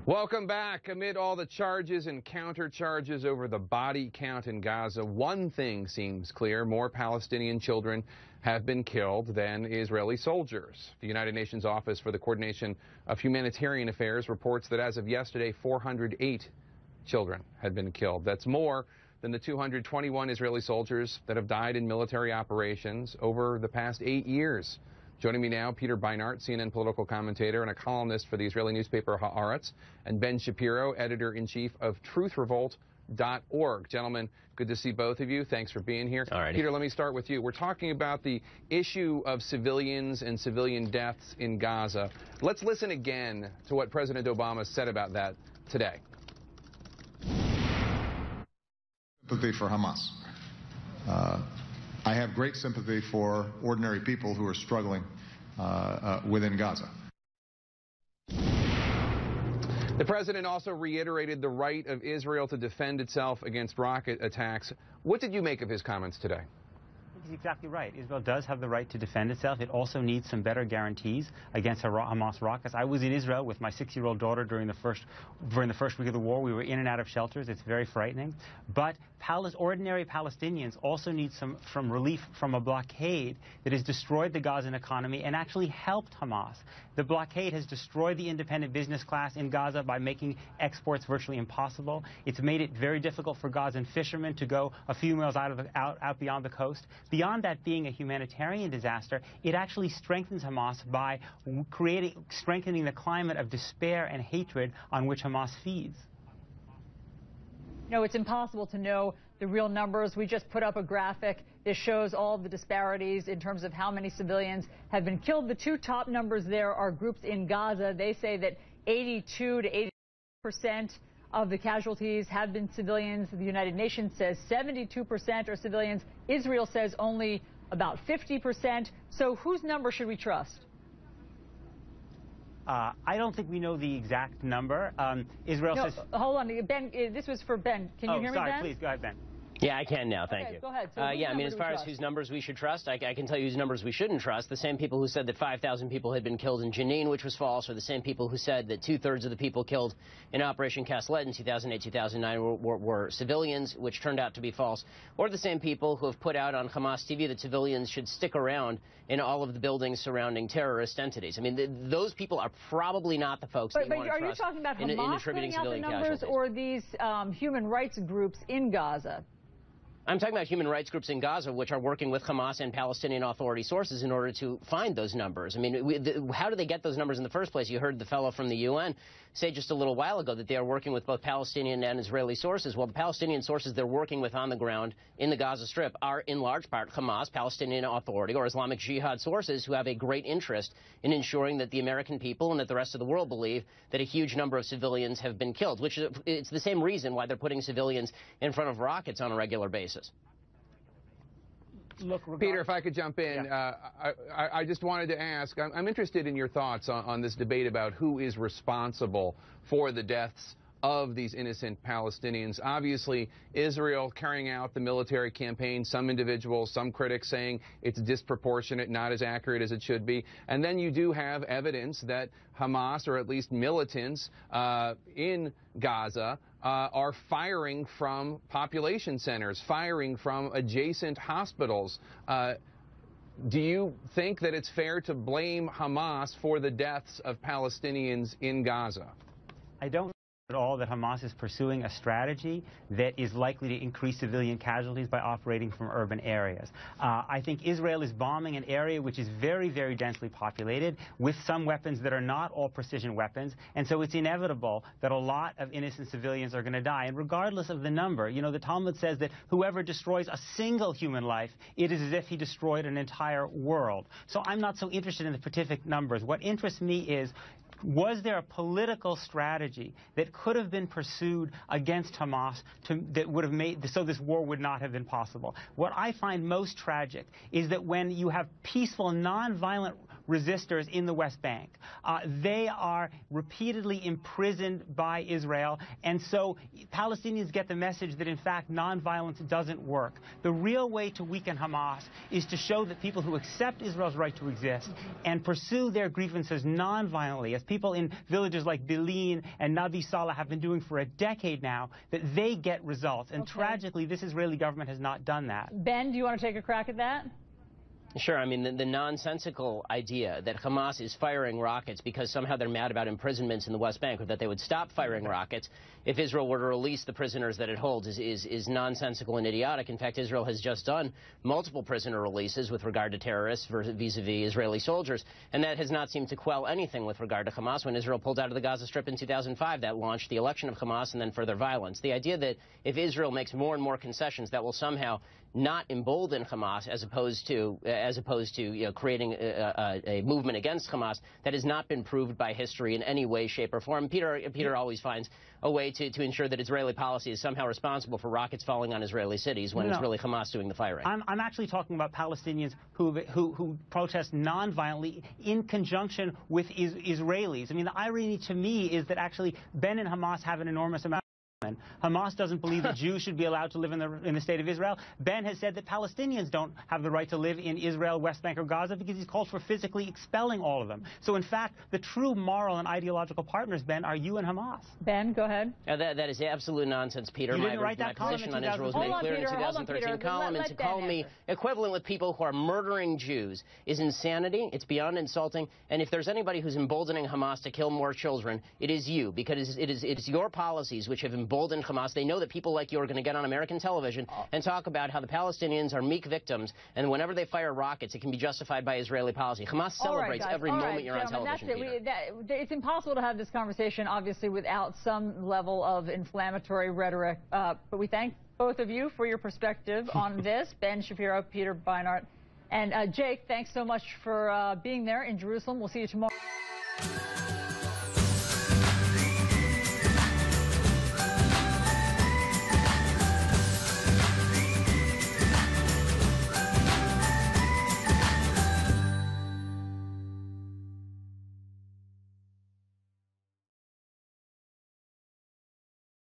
Welcome back. Amid all the charges and countercharges over the body count in Gaza, one thing seems clear: more Palestinian children have been killed than Israeli soldiers. The United Nations Office for the Coordination of Humanitarian Affairs reports that as of yesterday, 408 children had been killed. That's more than the 221 Israeli soldiers that have died in military operations over the past 8 years. Joining me now, Peter Beinart, CNN political commentator and a columnist for the Israeli newspaper Haaretz, and Ben Shapiro, editor-in-chief of truthrevolt.org. Gentlemen, good to see both of you. Thanks for being here. Alrighty. Peter, let me start with you. We're talking about the issue of civilians and civilian deaths in Gaza. Let's listen again to what President Obama said about that today. Sympathy for Hamas. I have great sympathy for ordinary people who are struggling within Gaza. The president also reiterated the right of Israel to defend itself against rocket attacks. What did you make of his comments today? He's exactly right. Israel does have the right to defend itself. It also needs some better guarantees against Hamas rockets. I was in Israel with my 6-year-old daughter during the first week of the war. We were in and out of shelters. It's very frightening. But ordinary Palestinians also need some relief from a blockade that has destroyed the Gazan economy and actually helped Hamas. The blockade has destroyed the independent business class in Gaza by making exports virtually impossible. It's made it very difficult for Gazan fishermen to go a few miles out beyond the coast. Beyond that being a humanitarian disaster, it actually strengthens Hamas by strengthening the climate of despair and hatred on which Hamas feeds. No, it's impossible to know the real numbers. We just put up a graphic that shows all the disparities in terms of how many civilians have been killed. The two top numbers there are groups in Gaza. They say that 82 to 80% of the casualties have been civilians. The United Nations says 72% are civilians. Israel says only about 50%. So whose number should we trust? I don't think we know the exact number. Israel says... Hold on, Ben, this was for Ben. Can you hear me, Ben? Sorry, please, go ahead, Ben. Yeah, I can now. Thank you. Go ahead. So yeah, I mean, as far as whose numbers we should trust, I can tell you whose numbers we shouldn't trust. The same people who said that 5,000 people had been killed in Jenin, which was false, or the same people who said that 2/3 of the people killed in Operation Cast Lead in 2008-2009 were civilians, which turned out to be false, or the same people who have put out on Hamas TV that civilians should stick around in all of the buildings surrounding terrorist entities. I mean, those people are probably not the folks that you want to trust. But are you talking about in Hamas attributing putting out the civilian numbers, casualties. or these human rights groups in Gaza? I'm talking about human rights groups in Gaza, which are working with Hamas and Palestinian Authority sources in order to find those numbers. I mean, how do they get those numbers in the first place? You heard the fellow from the UN say just a little while ago that they are working with both Palestinian and Israeli sources. Well, the Palestinian sources they're working with on the ground in the Gaza Strip are in large part Hamas, Palestinian Authority, or Islamic Jihad sources who have a great interest in ensuring that the American people and that the rest of the world believe that a huge number of civilians have been killed, which is, it's the same reason why they're putting civilians in front of rockets on a regular basis. Look, Peter, if I could jump in, yeah. I just wanted to ask, I'm interested in your thoughts on this debate about who is responsible for the deaths of these innocent Palestinians. Obviously, Israel carrying out the military campaign, some individuals, some critics saying it's disproportionate, not as accurate as it should be. And then you do have evidence that Hamas, or at least militants in Gaza, are firing from population centers, firing from adjacent hospitals. Do you think that it's fair to blame Hamas for the deaths of Palestinians in Gaza? I don't at all that Hamas is pursuing a strategy that is likely to increase civilian casualties by operating from urban areas. I think Israel is bombing an area which is very, very densely populated with some weapons that are not all precision weapons, and so it's inevitable that a lot of innocent civilians are going to die. And regardless of the number, you know, the Talmud says that whoever destroys a single human life, it is as if he destroyed an entire world. So I'm not so interested in the specific numbers. What interests me is, was there a political strategy that could have been pursued against Hamas that would have made so this war would not have been possible? What I find most tragic is that when you have peaceful, nonviolent resistors in the West Bank. They are repeatedly imprisoned by Israel, and so Palestinians get the message that, in fact, nonviolence doesn't work. The real way to weaken Hamas is to show that people who accept Israel's right to exist and pursue their grievances nonviolently, as people in villages like Bilin and Nabi Saleh have been doing for a decade now, that they get results. And tragically, this Israeli government has not done that. Ben, do you want to take a crack at that? Sure. I mean, the nonsensical idea that Hamas is firing rockets because somehow they're mad about imprisonments in the West Bank, or that they would stop firing rockets if Israel were to release the prisoners that it holds is nonsensical and idiotic. In fact, Israel has just done multiple prisoner releases with regard to terrorists vis-a-vis Israeli soldiers, and that has not seemed to quell anything with regard to Hamas. When Israel pulled out of the Gaza Strip in 2005, that launched the election of Hamas and then further violence. The idea that if Israel makes more and more concessions, that will somehow not embolden Hamas as opposed to creating a movement against Hamas, that has not been proved by history in any way, shape, or form. Peter always finds a way to ensure that Israeli policy is somehow responsible for rockets falling on Israeli cities when it's really Hamas doing the firing. I'm actually talking about Palestinians who protest nonviolently in conjunction with Israelis. I mean, the irony to me is that actually Ben and Hamas have an enormous amount. Hamas doesn't believe that Jews should be allowed to live in the state of Israel. Ben has said that Palestinians don't have the right to live in Israel, West Bank, or Gaza because he's called for physically expelling all of them. So, in fact, the true moral and ideological partners, Ben, are you and Hamas. Ben, go ahead. That is absolute nonsense, Peter. You didn't write that my position on Israel was made clear in 2013 column, and to call me equivalent with people who are murdering Jews is insanity. It's beyond insulting. And if there's anybody who's emboldening Hamas to kill more children, it is you, because it is your policies which have emboldened Hamas. They know that people like you are going to get on American television and talk about how the Palestinians are meek victims, and whenever they fire rockets, it can be justified by Israeli policy. Hamas celebrates every moment you're on television. It's impossible to have this conversation, obviously, without some level of inflammatory rhetoric. But we thank both of you for your perspective on this. Ben Shapiro, Peter Beinart, and Jake, thanks so much for being there in Jerusalem. We'll see you tomorrow.